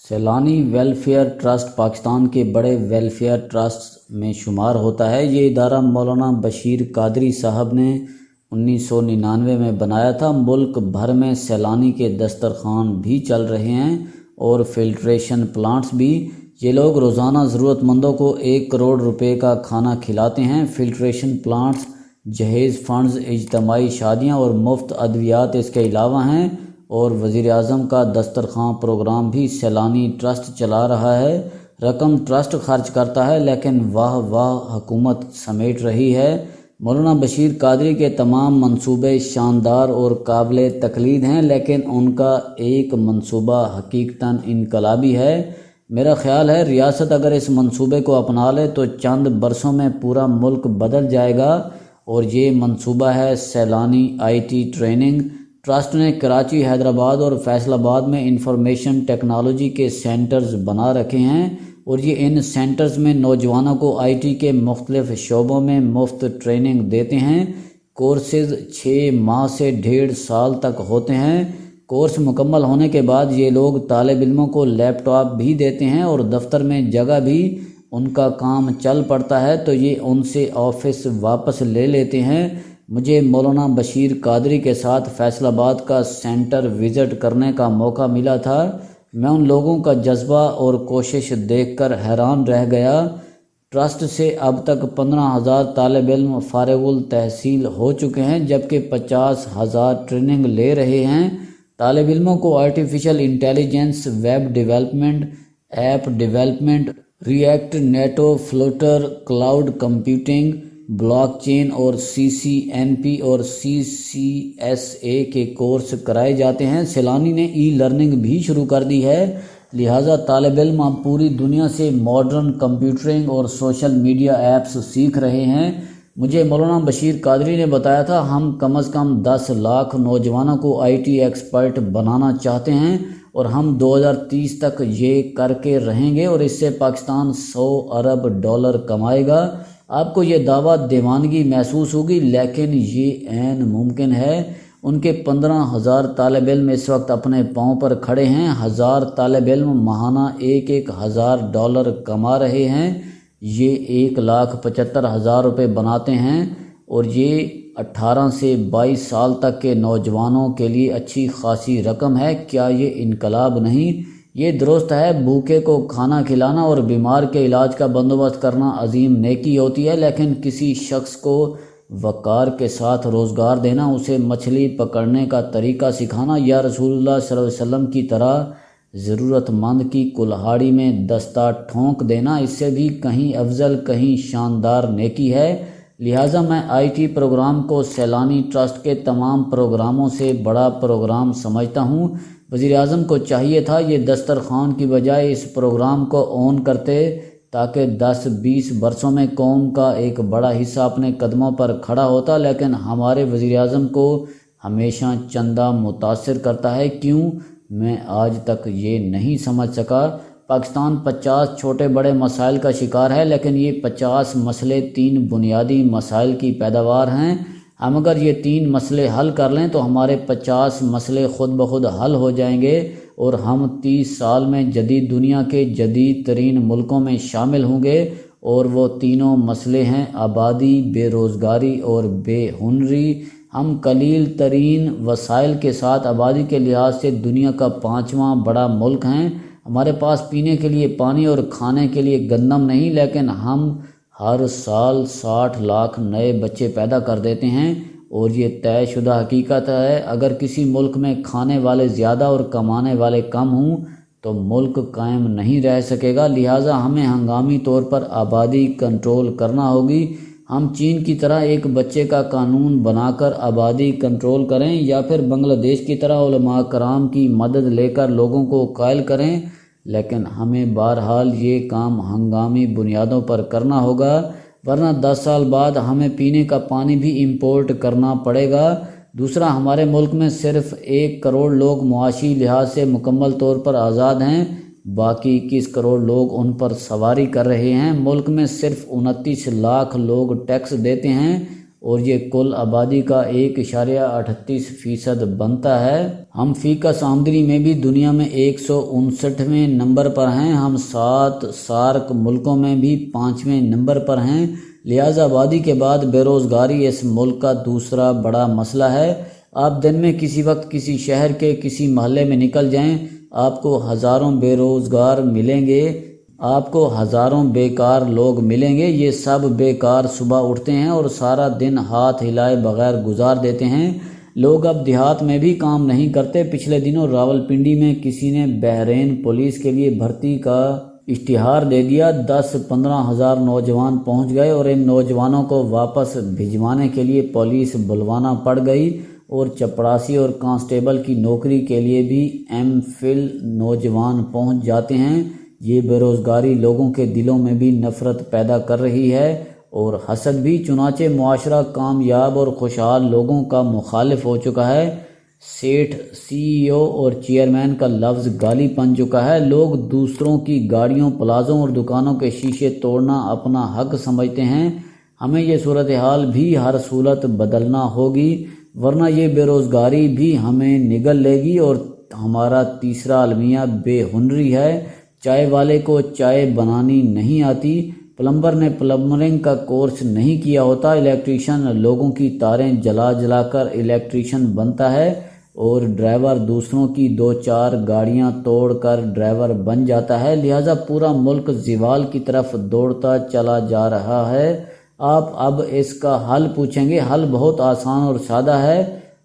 Saylani welfare trust Pakistan کے بڑے welfare trust میں شمار ہوتا ہے۔ یہ ادارہ مولانا بشیر قادری صاحب نے 1999 میں بنایا تھا۔ ملک بھر میں سیلانی کے دسترخوان بھی چل رہے ہیں اور فلٹریشن پلانٹس بھی۔ یہ لوگ روزانہ ضرورت مندوں کو 1 کروڑ روپے کا کھانا کھلاتے ہیں۔ فلٹریشن پلانٹس، جہیز فنڈز، اجتماعی شادیاں اور مفت ادویات اس کے علاوہ ہیں، اور وزیر اعظم کا دسترخوان پروگرام بھی سیلانی ٹرسٹ چلا رہا ہے۔ رقم ٹرسٹ خرچ کرتا ہے لیکن واہ حکومت سمیٹ رہی ہے۔ مولانا بشیر قادری کے تمام منصوبے شاندار اور قابل تقلید ہیں، لیکن ان کا ایک منصوبہ حقیقتاً انقلابی ہے۔ میرا خیال ہے ریاست اگر اس منصوبے کو اپنا لے تو چند برسوں میں پورا ملک بدل جائے گا، اور یہ منصوبہ ہے سیلانی IT ٹریننگ۔ ٹرسٹ نے کراچی، حیدرآباد اور فیصل آباد میں انفارمیشن ٹیکنالوجی کے سینٹرز بنا رکھے ہیں، اور یہ ان سینٹرز میں نوجوانوں کو IT کے مختلف شعبوں میں مفت ٹریننگ دیتے ہیں۔ کورسز 6 ماہ سے 1.5 سال تک ہوتے ہیں۔ کورس مکمل ہونے کے بعد یہ لوگ طالب علموں کو لیپ ٹاپ بھی دیتے ہیں، اور دفتر میں جگہ بھی ان کا کام چل پڑتا ہے تو یہ ان سے آفس واپس لے لیتے ہیں۔ مجھے مولانا بشیر قادری کے ساتھ فیصل آباد کا سینٹر وزٹ کرنے کا موقع ملا تھا۔ میں ان لوگوں کا جذبہ اور کوشش دیکھ کر حیران رہ گیا۔ ٹرسٹ سے اب تک 15,000 طالب علم فارغ التحصیل ہو چکے ہیں، جبکہ 50,000 ٹریننگ لے رہے ہیں۔ طالب علموں کو artificial intelligence, web development, app development, react, native, flutter, cloud computing, blockchain اور CCNP اور CCSA کے کورس کرائے جاتے ہیں۔ سیلانی نے لرننگ بھی شروع کر دی ہے، لہٰذا طالب علم اب پوری دنیا سے ماڈرن کمپیوٹرنگ اور سوشل میڈیا ایپس سیکھ رہے ہیں۔ مجھے مولانا بشیر قادری نے بتایا تھا ہم کم از کم 10 لاکھ نوجوانوں کو IT ایکسپرٹ بنانا چاہتے ہیں، اور ہم 2030 تک یہ کر کے رہیں گے، اور اس سے پاکستان $100 ارب کمائے گا۔ آپ کو یہ دعویٰ دیوانگی محسوس ہوگی، لیکن یہ عین ممکن ہے۔ ان کے 15,000 طالب علم اس وقت اپنے پاؤں پر کھڑے ہیں۔ 1000 طالب علم ماہانہ $1,000 کما رہے ہیں۔ یہ 1,75,000 روپے بناتے ہیں، اور یہ 18 سے 22 سال تک کے نوجوانوں کے لیے اچھی خاصی رقم ہے۔ کیا یہ انقلاب نہیں؟ یہ درست ہے، بھوکے کو کھانا کھلانا اور بیمار کے علاج کا بندوبست کرنا عظیم نیکی ہوتی ہے، لیکن کسی شخص کو وقار کے ساتھ روزگار دینا، اسے مچھلی پکڑنے کا طریقہ سکھانا، یا رسول اللہ صلی اللہ علیہ وسلم کی طرح ضرورت مند کی کلہاڑی میں دستہ ٹھونک دینا، اس سے بھی کہیں افضل، کہیں شاندار نیکی ہے۔ لہٰذا میں IT پروگرام کو سیلانی ٹرسٹ کے تمام پروگراموں سے بڑا پروگرام سمجھتا ہوں۔ وزیر اعظم کو چاہیے تھا یہ دسترخوان کی بجائے اس پروگرام کو اون کرتے، تاکہ 10-20 برسوں میں قوم کا ایک بڑا حصہ اپنے قدموں پر کھڑا ہوتا، لیکن ہمارے وزیر اعظم کو ہمیشہ چندہ متاثر کرتا ہے۔ کیوں؟ میں آج تک یہ نہیں سمجھ سکا۔ پاکستان 50 چھوٹے بڑے مسائل کا شکار ہے، لیکن یہ 50 مسئلے 3 بنیادی مسائل کی پیداوار ہیں۔ ہم اگر یہ 3 مسئلے حل کر لیں تو ہمارے 50 مسئلے خود بخود حل ہو جائیں گے، اور ہم 30 سال میں جدید دنیا کے جدید ترین ملکوں میں شامل ہوں گے، اور وہ تینوں مسئلے ہیں آبادی، بے روزگاری اور بے ہنری۔ ہم قلیل ترین وسائل کے ساتھ آبادی کے لحاظ سے دنیا کا 5واں بڑا ملک ہیں۔ ہمارے پاس پینے کے لیے پانی اور کھانے کے لیے گندم نہیں، لیکن ہم ہر سال 60 لاکھ نئے بچے پیدا کر دیتے ہیں، اور یہ طے شدہ حقیقت ہے اگر کسی ملک میں کھانے والے زیادہ اور کمانے والے کم ہوں تو ملک قائم نہیں رہ سکے گا۔ لہٰذا ہمیں ہنگامی طور پر آبادی کنٹرول کرنا ہوگی۔ ہم چین کی طرح ایک بچے کا قانون بنا کر آبادی کنٹرول کریں، یا پھر بنگلہ دیش کی طرح علماء کرام کی مدد لے کر لوگوں کو قائل کریں، لیکن ہمیں بہرحال یہ کام ہنگامی بنیادوں پر کرنا ہوگا، ورنہ 10 سال بعد ہمیں پینے کا پانی بھی امپورٹ کرنا پڑے گا۔ دوسرا، ہمارے ملک میں صرف 1 کروڑ لوگ معاشی لحاظ سے مکمل طور پر آزاد ہیں، باقی 21 کروڑ لوگ ان پر سواری کر رہے ہیں۔ ملک میں صرف 29 لاکھ لوگ ٹیکس دیتے ہیں، اور یہ کل آبادی کا 1.38% بنتا ہے۔ ہم فی کس آمدنی میں بھی دنیا میں 159ویں نمبر پر ہیں۔ ہم 7 سارک ملکوں میں بھی 5ویں نمبر پر ہیں۔ لہٰذا آبادی کے بعد بے روزگاری اس ملک کا دوسرا بڑا مسئلہ ہے۔ آپ دن میں کسی وقت کسی شہر کے کسی محلے میں نکل جائیں، آپ کو ہزاروں بے روزگار ملیں گے، آپ کو ہزاروں بیکار لوگ ملیں گے۔ یہ سب بیکار صبح اٹھتے ہیں اور سارا دن ہاتھ ہلائے بغیر گزار دیتے ہیں۔ لوگ اب دیہات میں بھی کام نہیں کرتے۔ پچھلے دنوں راولپنڈی میں کسی نے بحرین پولیس کے لیے بھرتی کا اشتہار دے دیا۔ 10-15 ہزار نوجوان پہنچ گئے اور ان نوجوانوں کو واپس بھجوانے کے لیے پولیس بلوانا پڑ گئی، اور چپڑاسی اور کانسٹیبل کی نوکری کے لیے بھی ایم فل نوجوان پہنچ جاتے ہیں۔ یہ بے روزگاری لوگوں کے دلوں میں بھی نفرت پیدا کر رہی ہے اور حسد بھی، چنانچہ معاشرہ کامیاب اور خوشحال لوگوں کا مخالف ہو چکا ہے۔ سیٹھ، CEO اور چیئرمین کا لفظ گالی بن چکا ہے۔ لوگ دوسروں کی گاڑیوں، پلازوں اور دکانوں کے شیشے توڑنا اپنا حق سمجھتے ہیں۔ ہمیں یہ صورتحال بھی ہر صورت بدلنا ہوگی، ورنہ یہ بے روزگاری بھی ہمیں نگل لے گی۔ اور ہمارا تیسرا المیہ بے ہنری ہے۔ چائے والے کو چائے بنانی نہیں آتی، پلمبر نے پلمبرنگ کا کورس نہیں کیا ہوتا، الیکٹریشین لوگوں کی تاریں جلا جلا کر الیکٹریشین بنتا ہے، اور ڈرائیور دوسروں کی 2-4 گاڑیاں توڑ کر ڈرائیور بن جاتا ہے۔ لہٰذا پورا ملک زوال کی طرف دوڑتا چلا جا رہا ہے۔ آپ اب اس کا حل پوچھیں گے۔ حل بہت آسان اور سادہ ہے۔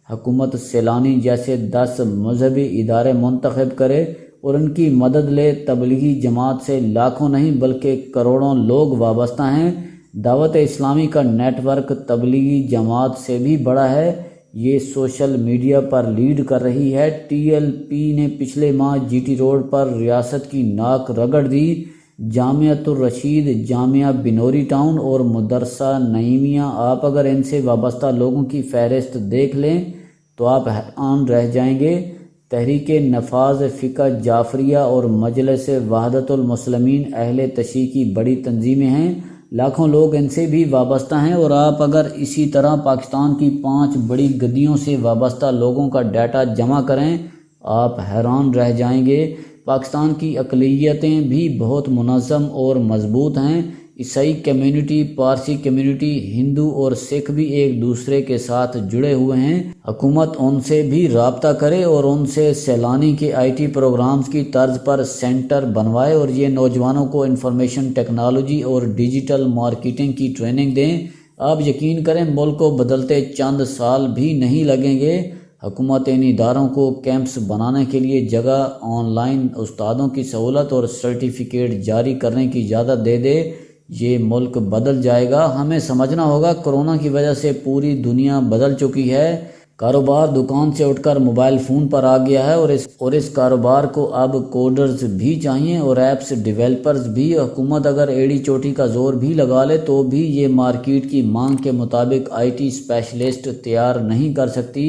حکومت سیلانی جیسے 10 مذہبی ادارے منتخب کرے اور ان کی مدد لے۔ تبلیغی جماعت سے لاکھوں نہیں بلکہ کروڑوں لوگ وابستہ ہیں۔ دعوت اسلامی کا نیٹ ورک تبلیغی جماعت سے بھی بڑا ہے۔ یہ سوشل میڈیا پر لیڈ کر رہی ہے۔ TLP نے پچھلے ماہ GT روڈ پر ریاست کی ناک رگڑ دی۔ جامعۃ الرشید، جامعہ بنوری ٹاؤن اور مدرسہ نعیمیہ، آپ اگر ان سے وابستہ لوگوں کی فہرست دیکھ لیں تو آپ حیران رہ جائیں گے۔ تحریک نفاذ فقہ جعفریہ اور مجلس وحدت المسلمین اہل تشیع کی بڑی تنظیمیں ہیں، لاکھوں لوگ ان سے بھی وابستہ ہیں۔ اور آپ اگر اسی طرح پاکستان کی 5 بڑی گدیوں سے وابستہ لوگوں کا ڈیٹا جمع کریں، آپ حیران رہ جائیں گے۔ پاکستان کی اقلیتیں بھی بہت منظم اور مضبوط ہیں۔ عیسائی کمیونٹی، پارسی کمیونٹی، ہندو اور سکھ بھی ایک دوسرے کے ساتھ جڑے ہوئے ہیں۔ حکومت ان سے بھی رابطہ کرے اور ان سے سیلانی کے IT پروگرامز کی طرز پر سینٹر بنوائے، اور یہ نوجوانوں کو انفارمیشن ٹیکنالوجی اور ڈیجیٹل مارکیٹنگ کی ٹریننگ دیں۔ آپ یقین کریں، ملک کو بدلتے چند سال بھی نہیں لگیں گے۔ حکومت ان اداروں کو کیمپس بنانے کے لیے جگہ، آن لائن استادوں کی سہولت اور سرٹیفکیٹ جاری کرنے کی اجازت دے دے، یہ ملک بدل جائے گا۔ ہمیں سمجھنا ہوگا کرونا کی وجہ سے پوری دنیا بدل چکی ہے۔ کاروبار دکان سے اٹھ کر موبائل فون پر آ گیا ہے، اور اس کاروبار کو اب کوڈرز بھی چاہیے اور ایپس ڈیولپرز بھی۔ حکومت اگر ایڑی چوٹی کا زور بھی لگا لے تو بھی یہ مارکیٹ کی مانگ کے مطابق IT اسپیشلسٹ تیار نہیں کر سکتی،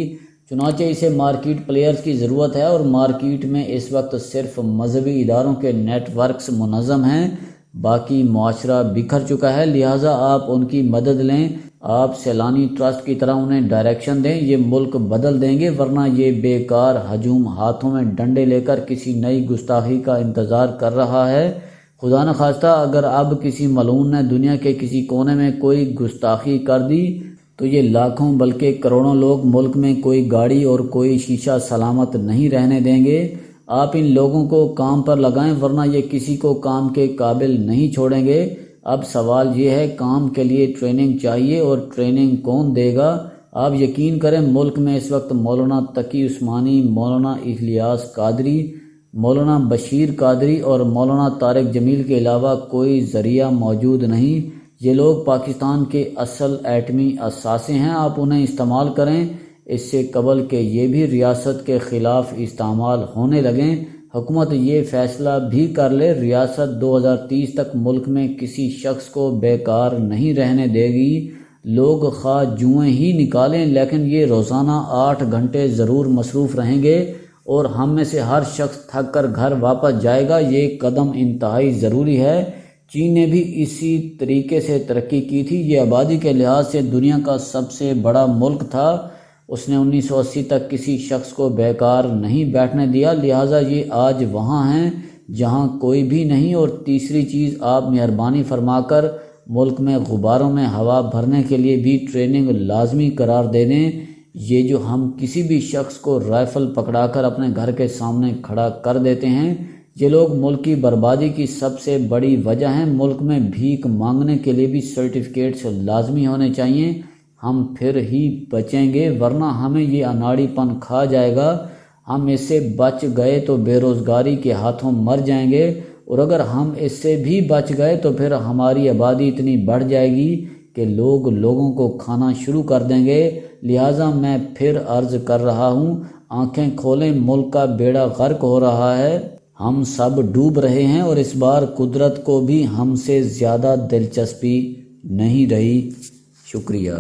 چنانچہ اسے مارکیٹ پلیئرز کی ضرورت ہے، اور مارکیٹ میں اس وقت صرف مذہبی اداروں کے نیٹ ورکس منظم ہیں، باقی معاشرہ بکھر چکا ہے۔ لہٰذا آپ ان کی مدد لیں، آپ سیلانی ٹرسٹ کی طرح انہیں ڈائریکشن دیں، یہ ملک بدل دیں گے، ورنہ یہ بیکار ہجوم ہاتھوں میں ڈنڈے لے کر کسی نئی گستاخی کا انتظار کر رہا ہے۔ خدا نخواستہ اگر اب کسی ملعون نے دنیا کے کسی کونے میں کوئی گستاخی کر دی تو یہ لاکھوں بلکہ کروڑوں لوگ ملک میں کوئی گاڑی اور کوئی شیشہ سلامت نہیں رہنے دیں گے۔ آپ ان لوگوں کو کام پر لگائیں، ورنہ یہ کسی کو کام کے قابل نہیں چھوڑیں گے۔ اب سوال یہ ہے، کام کے لیے ٹریننگ چاہیے، اور ٹریننگ کون دے گا؟ آپ یقین کریں، ملک میں اس وقت مولانا تقی عثمانی، مولانا الیاس قادری، مولانا بشیر قادری اور مولانا طارق جمیل کے علاوہ کوئی ذریعہ موجود نہیں۔ یہ لوگ پاکستان کے اصل ایٹمی اثاثے ہیں، آپ انہیں استعمال کریں، اس سے قبل کہ یہ بھی ریاست کے خلاف استعمال ہونے لگیں۔ حکومت یہ فیصلہ بھی کر لے، ریاست 2030 تک ملک میں کسی شخص کو بیکار نہیں رہنے دے گی۔ لوگ خواہ جوئیں ہی نکالیں، لیکن یہ روزانہ 8 گھنٹے ضرور مصروف رہیں گے، اور ہم میں سے ہر شخص تھک کر گھر واپس جائے گا۔ یہ قدم انتہائی ضروری ہے۔ چین نے بھی اسی طریقے سے ترقی کی تھی، یہ آبادی کے لحاظ سے دنیا کا سب سے بڑا ملک تھا، اس نے 1980 تک کسی شخص کو بیکار نہیں بیٹھنے دیا، لہٰذا یہ آج وہاں ہیں جہاں کوئی بھی نہیں۔ اور تیسری چیز، آپ مہربانی فرما کر ملک میں غباروں میں ہوا بھرنے کے لیے بھی ٹریننگ لازمی قرار دے دیں۔ یہ جو ہم کسی بھی شخص کو رائفل پکڑا کر اپنے گھر کے سامنے کھڑا کر دیتے ہیں، یہ لوگ ملک کی بربادی کی سب سے بڑی وجہ ہیں۔ ملک میں بھیک مانگنے کے لیے بھی سرٹیفکیٹس لازمی ہونے چاہیے، ہم پھر ہی بچیں گے، ورنہ ہمیں یہ اناڑی پن کھا جائے گا۔ ہم اس سے بچ گئے تو بے روزگاری کے ہاتھوں مر جائیں گے، اور اگر ہم اس سے بھی بچ گئے تو پھر ہماری آبادی اتنی بڑھ جائے گی کہ لوگ لوگوں کو کھانا شروع کر دیں گے۔ لہٰذا میں پھر عرض کر رہا ہوں، آنکھیں کھولیں، ملک کا بیڑا غرق ہو رہا ہے، ہم سب ڈوب رہے ہیں، اور اس بار قدرت کو بھی ہم سے زیادہ دلچسپی نہیں رہی۔ شکریہ۔